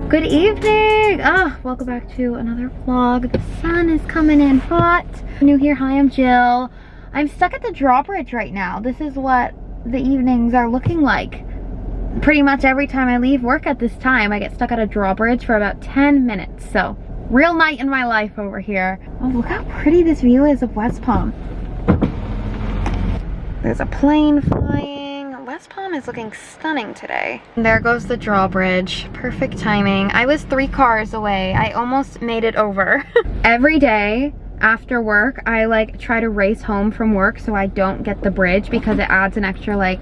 Good evening! Welcome back to another vlog. The sun is coming in hot. New here, hi, I'm Jill. I'm stuck at the drawbridge right now. This is what the evenings are looking like. Pretty much every time I leave work at this time, I get stuck at a drawbridge for about 10 minutes. So, real night in my life over here. Oh, look how pretty this view is of West Palm. There's a plane flying. West Palm is looking stunning today. And there goes the drawbridge. Perfect timing. I was 3 cars away. I almost made it over. Every day after work, I like try to race home from work so I don't get the bridge because it adds an extra like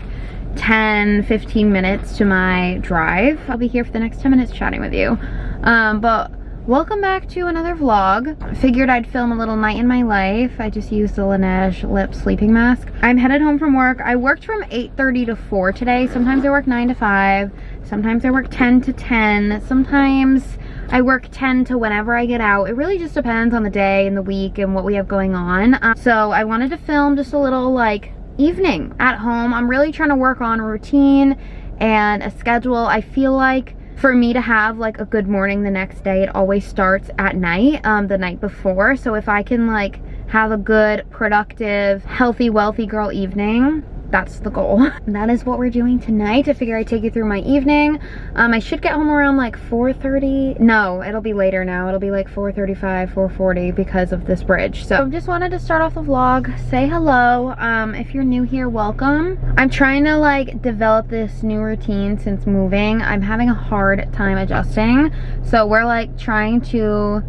10-15 minutes to my drive. I'll be here for the next 10 minutes chatting with you. But welcome back to another vlog. Figured I'd film a little night in my life. I just used the Laneige lip sleeping mask. I'm headed home from work. I worked from 8:30 to 4 today. Sometimes I work 9 to 5. Sometimes I work 10 to 10. Sometimes I work 10 to whenever I get out. It really just depends on the day and the week and what we have going on. So I wanted to film just a little like evening at home. I'm really trying to work on a routine and a schedule. I feel like for me to have like a good morning the next day, it always starts at night, the night before. So if I can like have a good, productive, healthy, wealthy girl evening, that's the goal. That is what we're doing tonight. I figure I'd take you through my evening. I should get home around like 4:30. No, it'll be later now. It'll be like 4:35, 4:40 because of this bridge. So just wanted to start off the vlog, say hello. If you're new here, welcome. I'm trying to like develop this new routine since moving. I'm having a hard time adjusting. So we're like trying to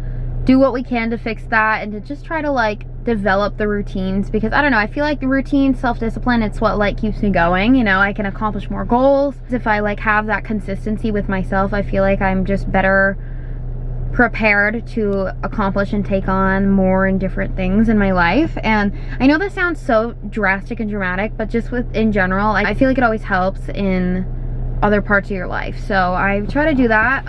do what we can to fix that and to just try to like develop the routines, because I don't know, I feel like the routine, self-discipline, it's what like keeps me going. You know, I can accomplish more goals if I like have that consistency with myself. I feel like I'm just better prepared to accomplish and take on more and different things in my life. And I know this sounds so drastic and dramatic, but just with in general, I feel like it always helps in other parts of your life. So I try to do that.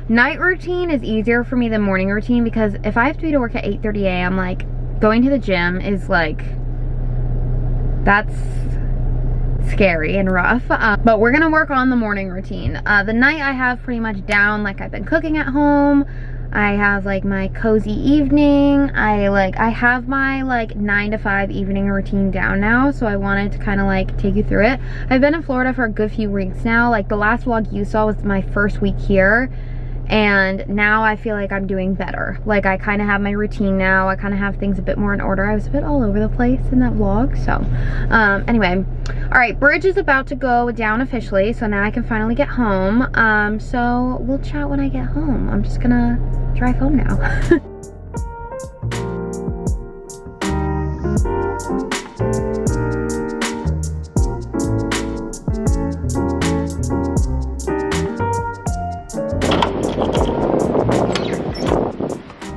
Night routine is easier for me than morning routine, because if I have to be to work at 8:30 a.m. like going to the gym is like, that's scary and rough. But we're gonna work on the morning routine. The night I have pretty much down. Like I've been cooking at home. I have like my cozy evening. I have my like 9 to 5 evening routine down now. So I wanted to kind of like take you through it. I've been in Florida for a good few weeks now. Like the last vlog you saw was my first week here. And now I feel like I'm doing better. Like I kind of have my routine now. I kind of have things a bit more in order. I was a bit all over the place in that vlog. So anyway, all right, bridge is about to go down officially. So now I can finally get home. So we'll chat when I get home. I'm just gonna drive home now.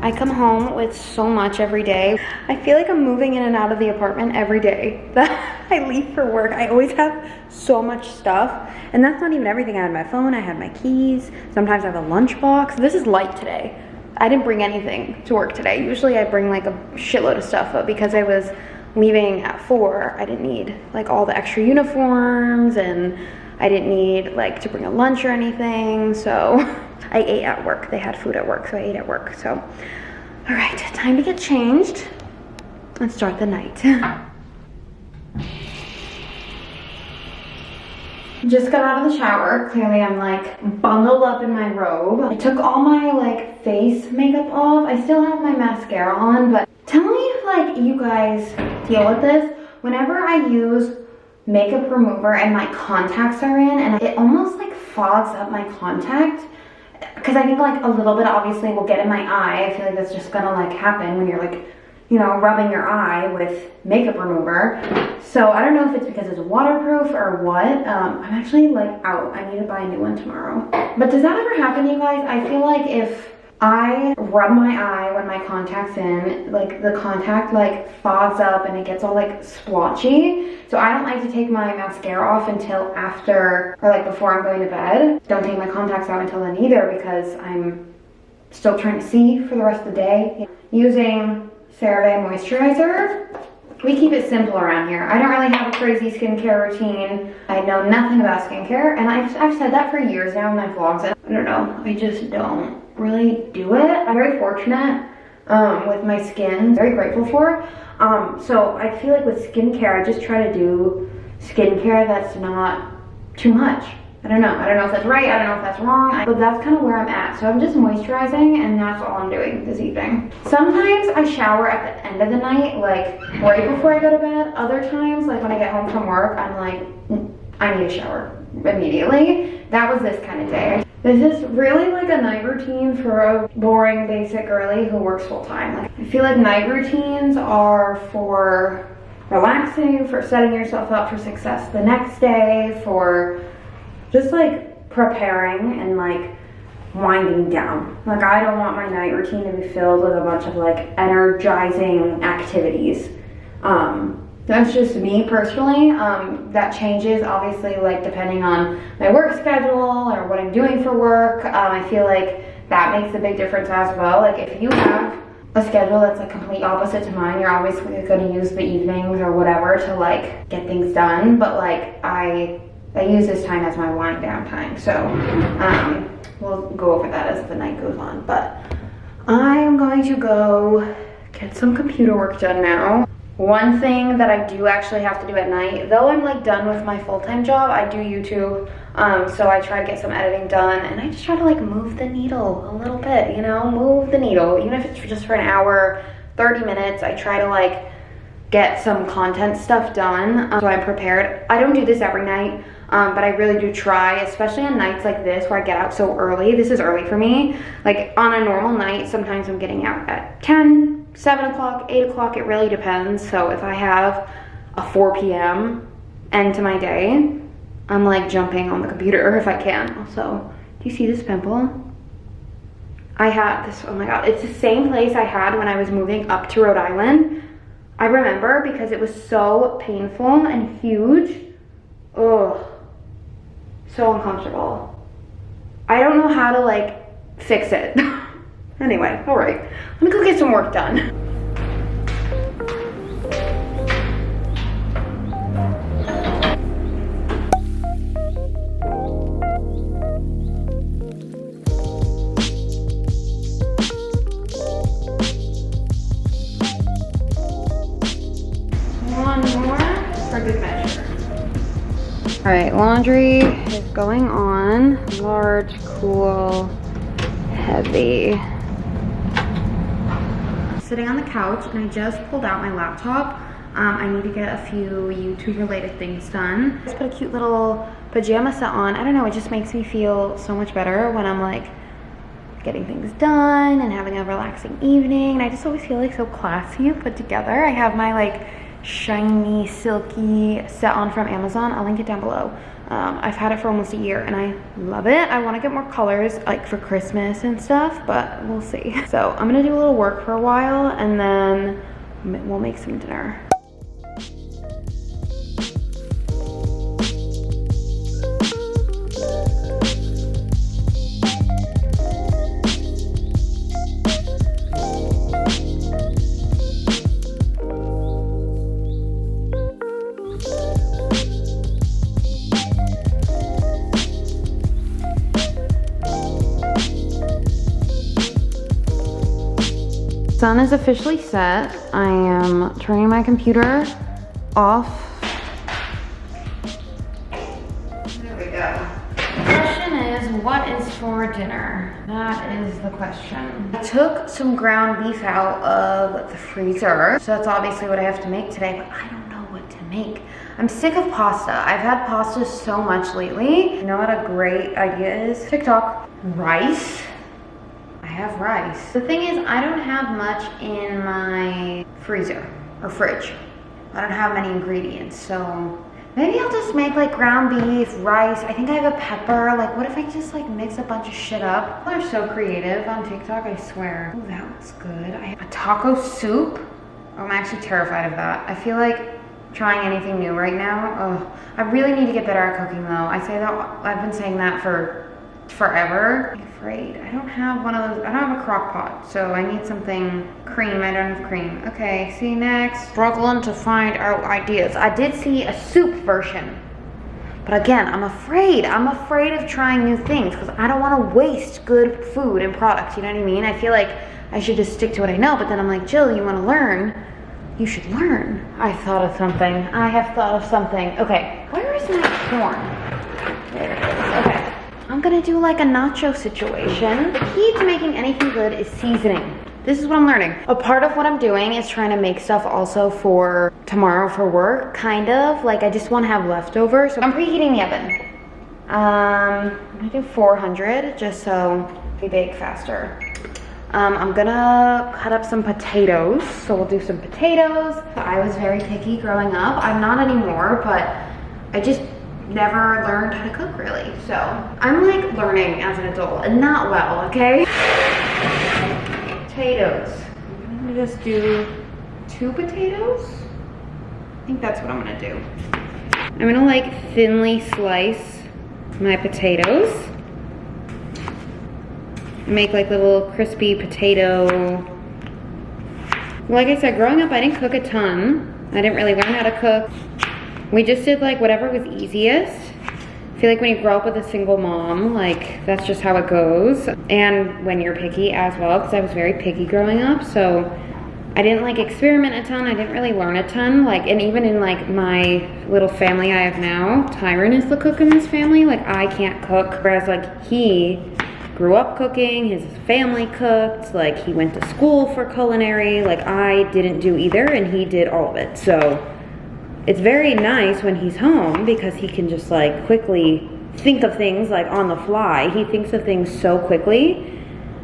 I come home with so much every day. I feel like I'm moving in and out of the apartment every day that I leave for work. I always have so much stuff. And that's not even everything. I have my phone, I have my keys. Sometimes I have a lunchbox. This is light today. I didn't bring anything to work today. Usually I bring like a shitload of stuff, but because I was leaving at 4, I didn't need like all the extra uniforms, and I didn't need like to bring a lunch or anything. So I ate at work. They had food at work, so I ate at work. So, all right, time to get changed and start the night. Just got out of the shower. Clearly I'm like bundled up in my robe. I took all my like face makeup off. I still have my mascara on, but tell me if like you guys deal with this. Whenever I use makeup remover and my contacts are in, and it almost like fogs up my contact, because I think like a little bit obviously will get in my eye. I feel like that's just gonna like happen when you're like, you know, rubbing your eye with makeup remover. So I don't know if it's because it's waterproof or what. I'm actually like out. I need to buy a new one tomorrow. But does that ever happen, you guys? I feel like if I rub my eye when my contact's in, like the contact like fogs up and it gets all like splotchy. So I don't like to take my mascara off until after, or like before I'm going to bed. Don't take my contacts out until then either, because I'm still trying to see for the rest of the day. Using CeraVe moisturizer. We keep it simple around here. I don't really have a crazy skincare routine. I know nothing about skincare, and I've said that for years now in my vlogs. don't know, I just don't really do it. I'm very fortunate with my skin, very grateful for. So I feel like with skincare, I just try to do skincare that's not too much. I don't know if that's right, I don't know if that's wrong, but that's kind of where I'm at. So I'm just moisturizing, and that's all I'm doing this evening. Sometimes I shower at the end of the night, like right before I go to bed. Other times, like when I get home from work, I'm like, I need a shower immediately. That was this kind of day. This is really like a night routine for a boring, basic girly who works full time. Like, I feel like night routines are for relaxing, for setting yourself up for success the next day, for just like preparing and like winding down. Like, I don't want my night routine to be filled with a bunch of like energizing activities. That's just me personally. That changes obviously, like depending on my work schedule or what I'm doing for work. I feel like that makes a big difference as well. Like, if you have a schedule that's like complete opposite to mine, you're obviously going to use the evenings or whatever to like get things done. But like, I use this time as my wind down time. So we'll go over that as the night goes on. But I'm going to go get some computer work done now. One thing that I do actually have to do at night, though I'm like done with my full-time job, I do YouTube, so I try to get some editing done, and I just try to like move the needle a little bit, you know, move the needle, even if it's just for an hour, 30 minutes, I try to like get some content stuff done, so I'm prepared. I don't do this every night, but I really do try, especially on nights like this where I get out so early. This is early for me. Like, on a normal night, sometimes I'm getting out at 10, 7 o'clock, 8 o'clock, it really depends. So if I have a 4 p.m. end to my day, I'm like jumping on the computer if I can. Also, do you see this pimple? I had this, oh my God, it's the same place I had when I was moving up to Rhode Island. I remember because it was so painful and huge. Ugh, so uncomfortable. I don't know how to like fix it. Anyway, all right, let me go get some work done. One more for good measure. All right, laundry is going on. Large, cool, heavy. Sitting on the couch, and I just pulled out my laptop. I need to get a few YouTube related things done. Just put a cute little pajama set on. I don't know, it just makes me feel so much better when I'm like getting things done and having a relaxing evening. And I just always feel like so classy and put together. I have my like shiny, silky set on from Amazon. I'll link it down below. I've had it for almost a year and I love it. I want to get more colors like for Christmas and stuff, but we'll see. So I'm gonna do a little work for a while and then we'll make some dinner. Sun is officially set. I am turning my computer off. There we go. The question is, what is for dinner? That is the question. I took some ground beef out of the freezer, so that's obviously what I have to make today, but I don't know what to make. I'm sick of pasta. I've had pasta so much lately. You know what a great idea is? TikTok. Rice. I have rice. The thing is, I don't have much in my freezer or fridge. I don't have many ingredients, so maybe I'll just make like ground beef, rice. I think I have a pepper. Like, what if I just like mix a bunch of shit up? People are so creative on TikTok, I swear. Oh, that looks good. I have a taco soup. Oh, I'm actually terrified of that. I feel like trying anything new right now. Oh, I really need to get better at cooking though. I say that, I've been saying that for forever. I'm afraid. I don't have one of those. I don't have a crock pot, so I need something cream. I don't have cream. Okay, see next. Struggling to find out ideas. I did see a soup version, But again, I'm afraid of trying new things because I don't want to waste good food and products, you know what I mean? I feel like I should just stick to what I know, but then I'm like, Jill, you want to learn? You should learn. I have thought of something. Okay, where is my corn? There it is, okay. I'm gonna do like a nacho situation. The key to making anything good is seasoning. This is what I'm learning. A part of what I'm doing is trying to make stuff also for tomorrow for work, kind of. Like I just want to have leftovers. So I'm preheating the oven. I'm gonna do 400 just so we bake faster. I'm gonna cut up some potatoes. So we'll do some potatoes. I was very picky growing up. I'm not anymore, but I just never learned how to cook really. So I'm like learning as an adult and not well, okay? Potatoes. I'm gonna just do 2 potatoes. I think that's what I'm gonna do. I'm gonna like thinly slice my potatoes. Make like little crispy potato. Like I said, growing up I didn't cook a ton. I didn't really learn how to cook. We just did like whatever was easiest. I feel like when you grow up with a single mom, like that's just how it goes. And when you're picky as well, because I was very picky growing up, so I didn't like experiment a ton. I didn't really learn a ton. Like, and even in like my little family I have now, Tyron is the cook in this family. Like I can't cook, whereas like he grew up cooking, his family cooked, like he went to school for culinary. Like I didn't do either and he did all of it. So it's very nice when he's home because he can just like quickly think of things like on the fly. He thinks of things so quickly.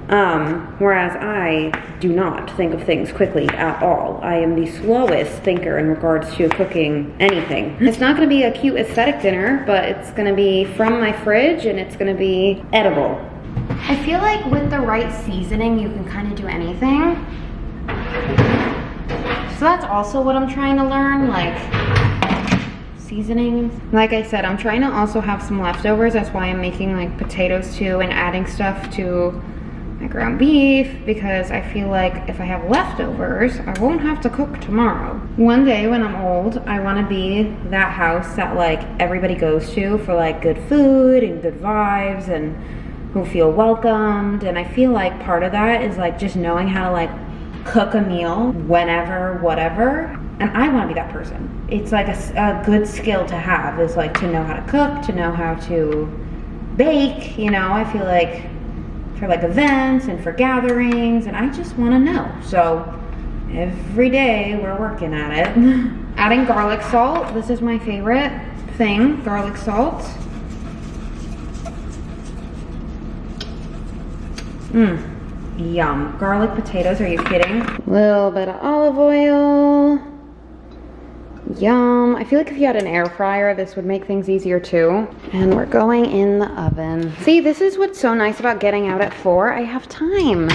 Whereas I do not think of things quickly at all. I am the slowest thinker in regards to cooking anything. It's not gonna be a cute aesthetic dinner, but it's gonna be from my fridge and it's gonna be edible. I feel like with the right seasoning, you can kind of do anything. So that's also what I'm trying to learn, like seasonings. Like I said, I'm trying to also have some leftovers. That's why I'm making like potatoes too and adding stuff to my ground beef because I feel like if I have leftovers, I won't have to cook tomorrow. One day when I'm old, I want to be that house that like everybody goes to for like good food and good vibes and who feel welcomed. And I feel like part of that is like just knowing how to like cook a meal whenever, whatever. And I want to be that person. It's like a good skill to have is like to know how to cook, to know how to bake, you know. I feel like for like events and for gatherings, and I just want to know. So every day we're working at it. Adding garlic salt. This is my favorite thing, garlic salt. Yum. Garlic potatoes, are you kidding? A little bit of olive oil. Yum. I feel like if you had an air fryer, this would make things easier too. And we're going in the oven. See, this is what's so nice about getting out at 4. I have time.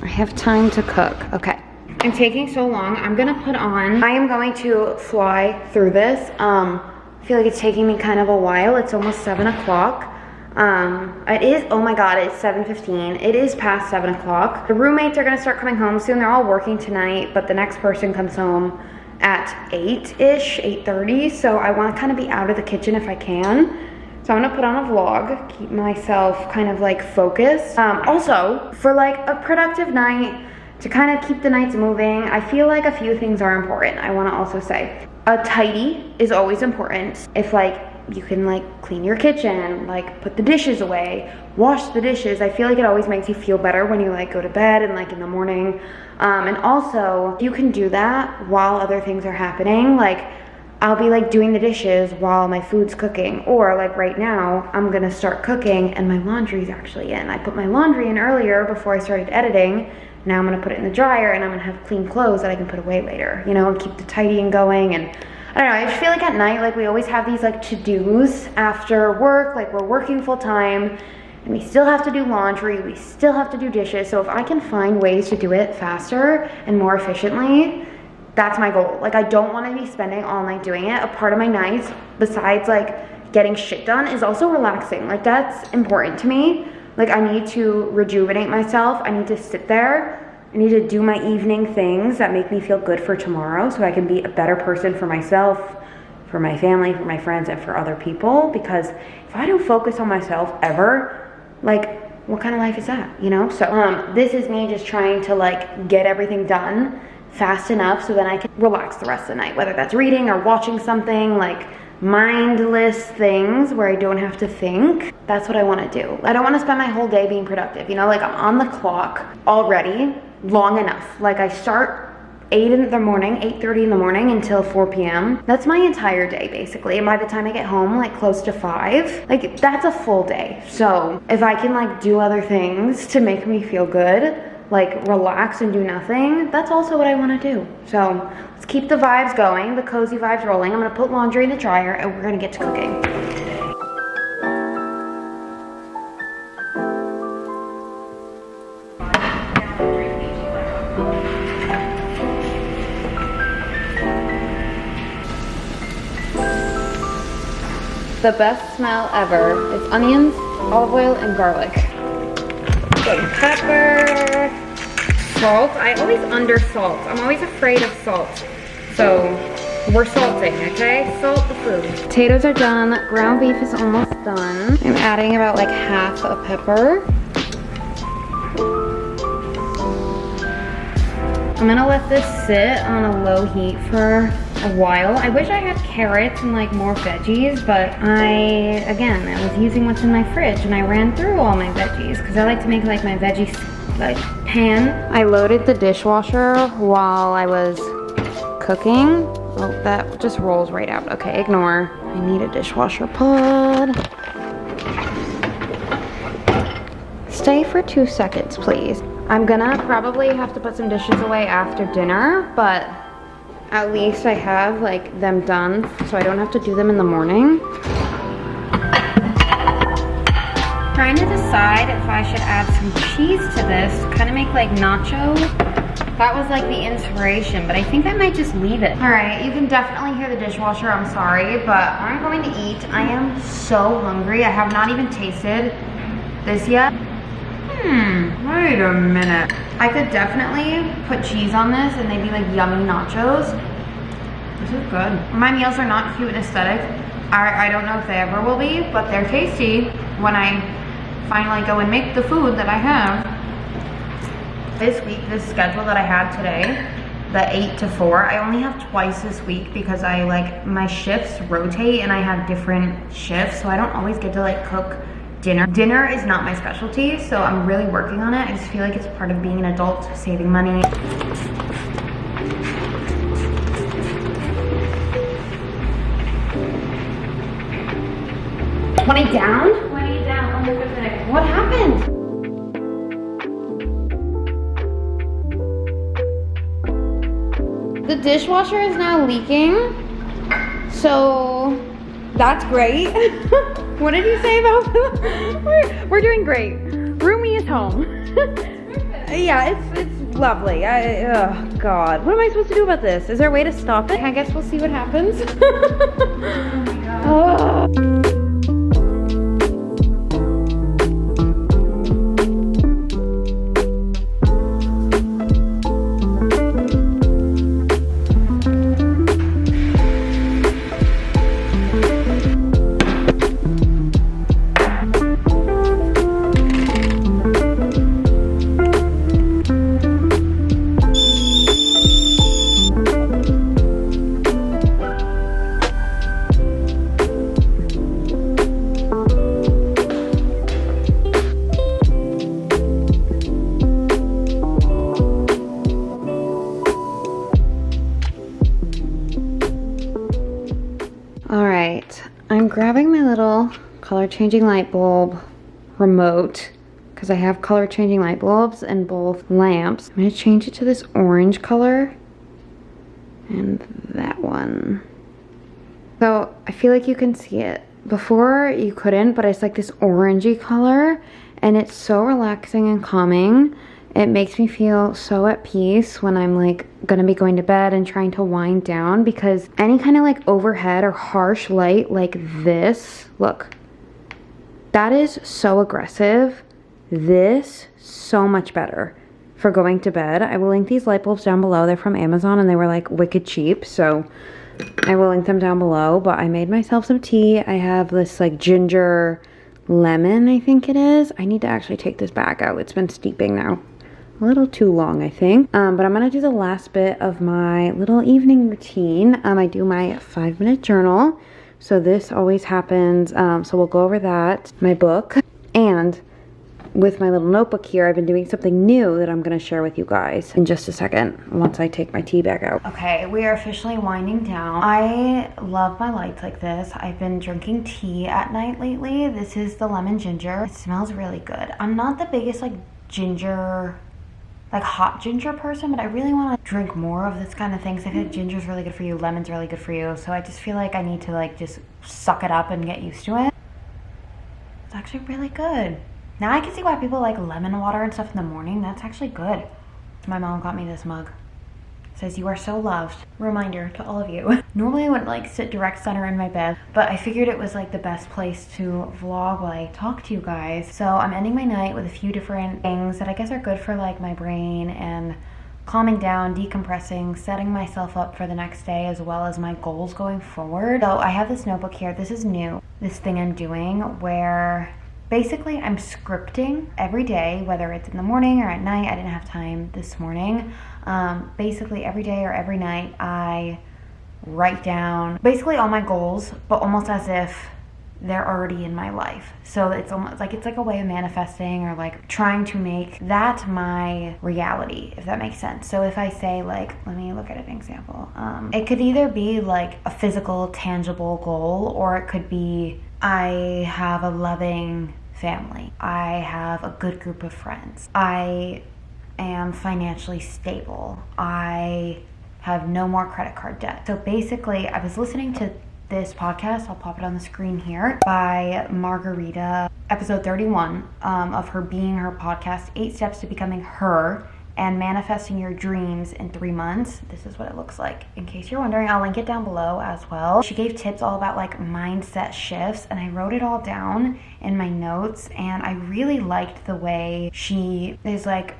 I have time to cook. Okay. I'm taking so long. I'm gonna put on, I am going to fly through this. I feel like it's taking me kind of a while. It's almost 7 o'clock. It is, oh my god, it's 7:15. It is past 7 o'clock. The roommates are gonna start coming home soon. They're all working tonight, but the next person comes home at 8-ish, 8:30. So I wanna kind of be out of the kitchen if I can. So I'm gonna put on a vlog, keep myself kind of like focused. Also, for like a productive night, to kind of keep the nights moving, I feel like a few things are important. I wanna also say, a tidy is always important. If like, you can like clean your kitchen, like put the dishes away, wash the dishes. I feel like it always makes you feel better when you like go to bed and like in the morning. And also you can do that while other things are happening. Like I'll be like doing the dishes while my food's cooking, or like right now I'm gonna start cooking and my laundry's actually in. I put my laundry in earlier before I started editing. Now I'm gonna put it in the dryer and I'm gonna have clean clothes that I can put away later, you know, and keep the tidying going. And I don't know, I just feel like at night, like we always have these like to-dos after work, like we're working full time and we still have to do laundry, we still have to do dishes. So if I can find ways to do it faster and more efficiently, that's my goal. Like I don't want to be spending all night doing it. A part of my nights, besides like getting shit done, is also relaxing. Like that's important to me. Like I need to rejuvenate myself. I need to sit there. I need to do my evening things that make me feel good for tomorrow so I can be a better person for myself, for my family, for my friends, and for other people. Because if I don't focus on myself ever, like, what kind of life is that, you know? So this is me just trying to like get everything done fast enough so then I can relax the rest of the night, whether that's reading or watching something, like mindless things where I don't have to think. That's what I want to do. I don't want to spend my whole day being productive, you know? Like, I'm on the clock already long enough. Like, I start 8 in the morning, 8:30 in the morning until 4 p.m. That's my entire day basically. And by the time I get home, like close to 5, like that's a full day. So if I can like do other things to make me feel good, like relax and do nothing, that's also what I want to do. So let's keep the vibes going, the cozy vibes rolling. I'm gonna put laundry in the dryer and we're gonna get to cooking. The best smell ever is onions, olive oil, and garlic. Some pepper, salt. I always under-salt. I'm always afraid of salt. So we're salting, okay? Salt the food. Potatoes are done. Ground beef is almost done. I'm adding about like half a pepper. I'm gonna let this sit on a low heat for a while. I wish I had carrots and like more veggies, but I was using what's in my fridge and I ran through all my veggies because I like to make like my veggie like pan. I loaded the dishwasher while I was cooking. Oh, that just rolls right out. Okay, ignore. I need a dishwasher pod. Stay for 2 seconds, please. I'm gonna probably have to put some dishes away after dinner, but at least I have like them done so I don't have to do them in the morning. Trying to decide if I should add some cheese to this, kind of make like nachos. That was like the inspiration, but I think I might just leave it. All right, you can definitely hear the dishwasher, I'm sorry, but I'm going to eat. I am so hungry. I have not even tasted this yet. Wait a minute. I could definitely put cheese on this and they'd be like yummy nachos. This is good. My meals are not cute and aesthetic. I don't know if they ever will be, but they're tasty when I finally go and make the food that I have. This week, this schedule that I had today, the 8 to 4, I only have twice this week because I like, my shifts rotate and I have different shifts, so I don't always get to like cook dinner. Dinner is not my specialty, so I'm really working on it. I just feel like it's part of being an adult, saving money. 20 down? 20 down on the minute. What happened? The dishwasher is now leaking, so that's great. What did you say about we're doing great. Roomie is home. Yeah, it's lovely. Oh God, what am I supposed to do about this? Is there a way to stop it? I guess we'll see what happens. Oh. I'm grabbing my little color changing light bulb remote because I have color changing light bulbs in both lamps. I'm going to change it to this orange color and that one. So I feel like you can see it. Before you couldn't, but it's like this orangey color and it's so relaxing and calming. It makes me feel so at peace when I'm like gonna be going to bed and trying to wind down, because any kind of like overhead or harsh light like this, look, that is so aggressive. This, so much better for going to bed. I will link these light bulbs down below. They're from Amazon and they were like wicked cheap. So I will link them down below, but I made myself some tea. I have this like ginger lemon, I think it is. I need to actually take this bag out. It's been steeping now. A little too long, I think. But I'm gonna do the last bit of my little evening routine. I do my 5-minute journal. So this always happens. So we'll go over that, my book, and with my little notebook here, I've been doing something new that I'm gonna share with you guys in just a second once I take my tea bag out. Okay, we are officially winding down. I love my lights like this. I've been drinking tea at night lately. This is the lemon ginger. It smells really good. I'm not the biggest like ginger, like hot ginger person, but I really want to drink more of this kind of thing. So I feel like ginger's really good for you, lemon's really good for you. So I just feel like I need to like just suck it up and get used to it. It's actually really good. Now I can see why people like lemon water and stuff in the morning. That's actually good. My mom got me this mug. It says, "You are so loved." Reminder to all of you. Normally I wouldn't like sit direct center in my bed, but I figured it was like the best place to vlog, like talk to you guys. So I'm ending my night with a few different things that I guess are good for like my brain and calming down, decompressing, setting myself up for the next day as well as my goals going forward. So I have this notebook here. This is new. This thing I'm doing where basically I'm scripting every day, whether it's in the morning or at night. I didn't have time this morning. Basically every day or every night I write down basically all my goals, but almost as if they're already in my life. So it's almost like it's like a way of manifesting or like trying to make that my reality, if that makes sense. So if I say like, let me look at an example. It could either be like a physical, tangible goal, or it could be I have a loving family. I have a good group of friends. I am financially stable. I have no more credit card debt. So basically, I was listening to this podcast, I'll pop it on the screen here, by Margarita, episode 31 of her being her podcast, 8 Steps to Becoming Her and Manifesting Your Dreams in 3 months. This is what it looks like. In case you're wondering, I'll link it down below as well. She gave tips all about like mindset shifts, and I wrote it all down in my notes, and I really liked the way she is like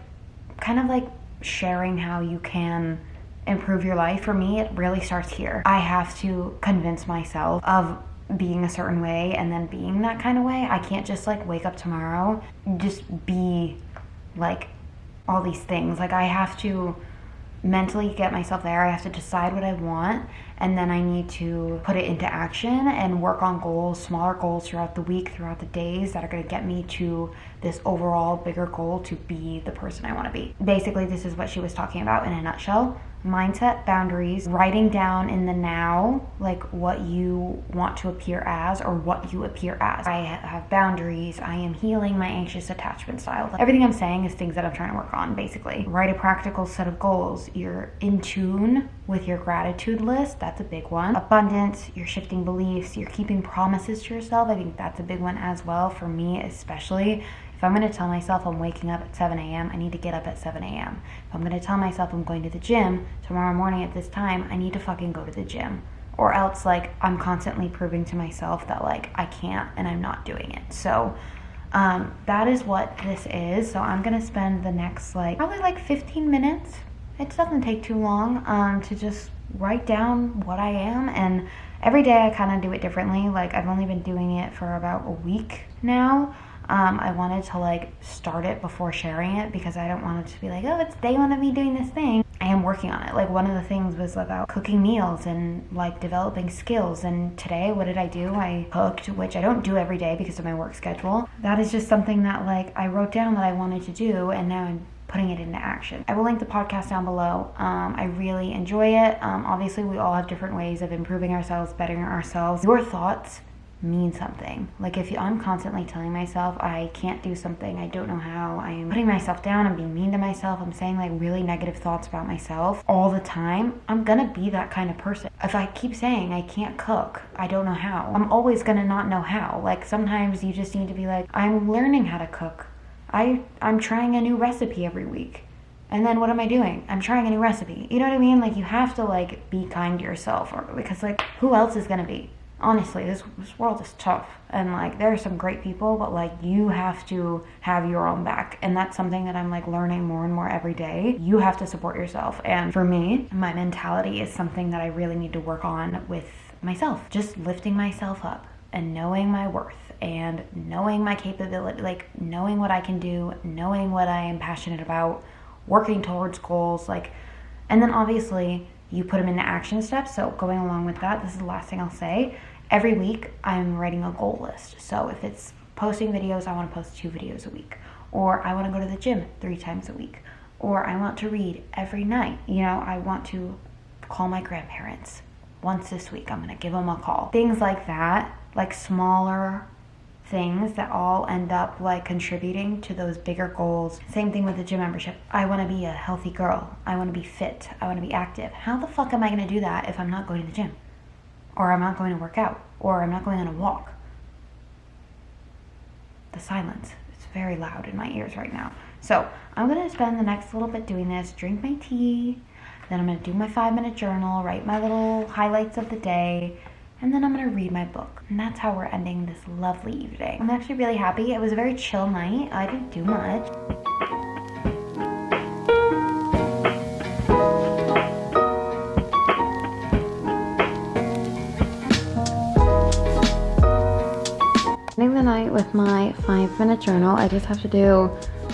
kind of like sharing how you can improve your life. For me, it really starts here. I have to convince myself of being a certain way and then being that kind of way. I can't just like wake up tomorrow, just be like all these things. Like I have to mentally get myself there. I have to decide what I want, and then I need to put it into action and work on goals, smaller goals throughout the week, throughout the days that are going to get me to this overall bigger goal to be the person I want to be. Basically, this is what she was talking about in a nutshell. Mindset, boundaries, writing down in the now, like what you want to appear as or what you appear as. I have boundaries. I am healing my anxious attachment style. Everything I'm saying is things that I'm trying to work on, basically. Write a practical set of goals. You're in tune with your gratitude list. That's a big one. Abundance, you're shifting beliefs, you're keeping promises to yourself. I think that's a big one as well, for me especially. If I'm going to tell myself I'm waking up at 7 a.m., I need to get up at 7 a.m. If I'm going to tell myself I'm going to the gym tomorrow morning at this time, I need to fucking go to the gym. Or else, like, I'm constantly proving to myself that, like, I can't and I'm not doing it. So that is what this is. So I'm going to spend the next, like, probably like 15 minutes. It doesn't take too long to just write down what I am. And every day I kind of do it differently. Like, I've only been doing it for about a week now. I wanted to like start it before sharing it because I don't want it to be like, oh, it's day one of me doing this thing. I am working on it. Like, one of the things was about cooking meals and like developing skills. And today, what did I do? I cooked, which I don't do every day because of my work schedule. That is just something that like I wrote down that I wanted to do, and now I'm putting it into action. I will link the podcast down below. I really enjoy it. Obviously, we all have different ways of improving ourselves, bettering ourselves. Your thoughts mean something. Like, if I'm constantly telling myself I can't do something, I don't know how, I am putting myself down, I'm being mean to myself, I'm saying like really negative thoughts about myself all the time, I'm gonna be that kind of person. If I keep saying I can't cook, I don't know how, I'm always gonna not know how. Like, sometimes you just need to be like, I'm learning how to cook. I'm trying a new recipe every week. And then what am I doing? I'm trying a new recipe. You know what I mean? Like, you have to like be kind to yourself, or because like, who else is gonna be? honestly, this world is tough, and like there are some great people, but like you have to have your own back, and that's something that I'm like learning more and more every day. You have to support yourself, and for me, my mentality is something that I really need to work on with myself. Just lifting myself up and knowing my worth and knowing my capability, like knowing what I can do, knowing what I am passionate about, working towards goals, like, and then obviously you put them into action steps. So going along with that, this is the last thing I'll say. Every week I'm writing a goal list. So if it's posting videos, I want to post 2 videos a week, or I want to go to the gym 3 times a week, or I want to read every night. You know, I want to call my grandparents once this week. I'm going to give them a call. Things like that, like smaller things that all end up like contributing to those bigger goals. Same thing with the gym membership. I want to be a healthy girl. I want to be fit. I want to be active. How the fuck am I going to do that if I'm not going to the gym? Or I'm not going to work out? Or I'm not going on a walk? The silence. It's very loud in my ears right now. So I'm going to spend the next little bit doing this, drink my tea, then I'm going to do my 5-minute journal, write my little highlights of the day, and then I'm going to read my book. And that's how we're ending this lovely evening. I'm actually really happy. It was a very chill night. I didn't do much. Ending the night with my 5-minute journal. I just have to do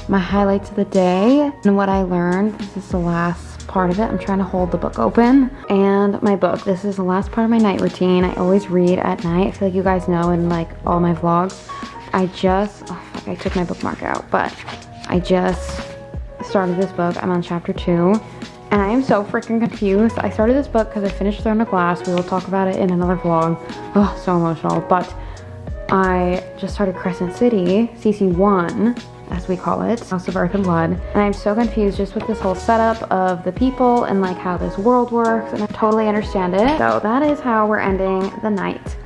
my highlights of the day and what I learned. This is the last part of it. I'm trying to hold the book open. And my book. This is the last part of my night routine. I always read at night. I feel like you guys know in like all my vlogs. I fuck, I took my bookmark out, but I just started this book. I'm on chapter 2. And I am so freaking confused. I started this book because I finished Throne of Glass. We will talk about it in another vlog. Oh, so emotional. But I just started Crescent City, CC1, as we call it, House of Earth and Blood. And I'm so confused just with this whole setup of the people and like how this world works, and I totally understand it. So that is how we're ending the night.